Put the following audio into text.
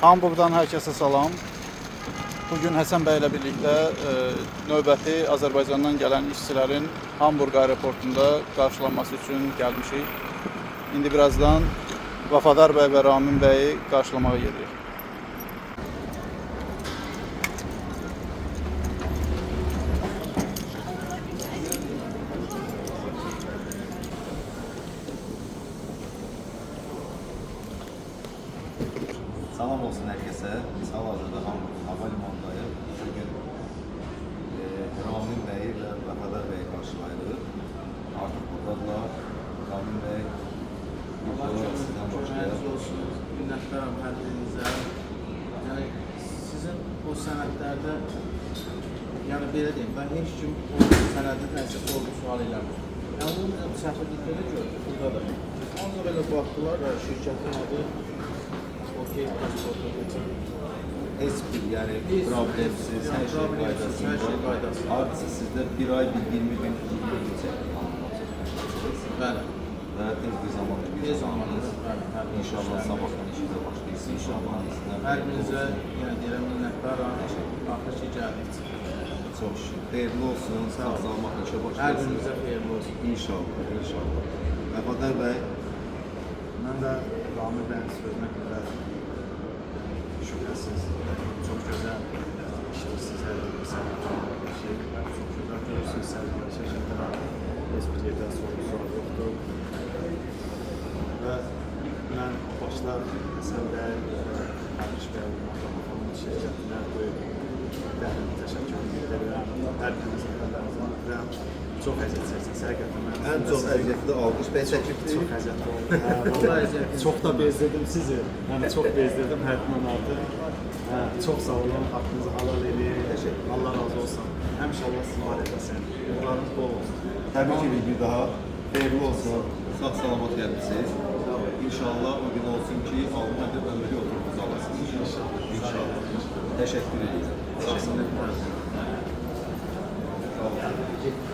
Hamburqdan hər kəsə salam. Bugün Həsən bəy ilə birlikdə növbəti Azərbaycandan gələn işçilərin Hamburq aeroportunda qarşılanması üçün gəlmişik. İndi birazdan Vəfadar bəy və Ramin bəyi qarşılamağa gedirik. Salam olsun herkese. Hal-hazırda Hamburg havalimanındayım. Bugün Ramin Bey ve Vəfadar Bey'i karşılayırıq. Artık buradadılar. Ramin Bey, sizden başlayalım. Olsun, minnətdaram hər birinizə. Yəni, sizin o sənədlərdə, yəni belə deyim, mən heç kim o sənədi nəsə sorğu-sual eləmir. Yəni, bunu səfirlikdə də gördük, burada da. Onunla belə baxdılar da, şirkətin adı Okey pasportu geçin. Hiçbir yani problemsiz, her şey qaydasında. Artısı sizde bir ay, 20 gün geçecek. Bəli. Ve tez bir zamanda Tez zamanda. İnşallah sabahdan işinize başlayırsınız. İnşallah. Hər birinizə, yəni deyirəm, minnətdaram. Axır ki, gəldik. Çok şükür. Hayırlı olsun. Sağ-salamat işe Hər başlayırsınız. birinizə xeyirli olsun. İnşallah, inşallah. Vəfadar Bey, Mən də Ramin bəyin sözünə görə şübhəsiz çox gözəl işləyirsiniz, hər bir sənət şey, çox gözəl görürsünüz, sənətlə şəkildə heç bir yerdən sorun yoxdur. Və mən başlar Həsən bəy və Əliş bəy Məhəmməd şirkətinə böyük təşəkkür edirəm. Hər birinizə xəbərlərinizdən çox əziyyət çəksiniz, həqiqətən. en çok əziyyətli alqış Bey çəkibdir. Çox əziyyətli oldu. Çox da bezdirdim sizi. Yəni çox bezdirdim həddindən artıq. Çox sağ olun, haqqınızı halal edin. Allah razı olsun. Həmişə Allah sizi var etsin. Uğurlarınız bol olsun. Təbii ki bir daha hayırlı olsun. Sağ-salamat gəlmisiniz. İnşallah o gün olsun ki, alnı edib ömrü oturumunuz alasınız. İnşallah. İnşallah. Təşəkkür edirəm. Sağ olun. Sağ olun.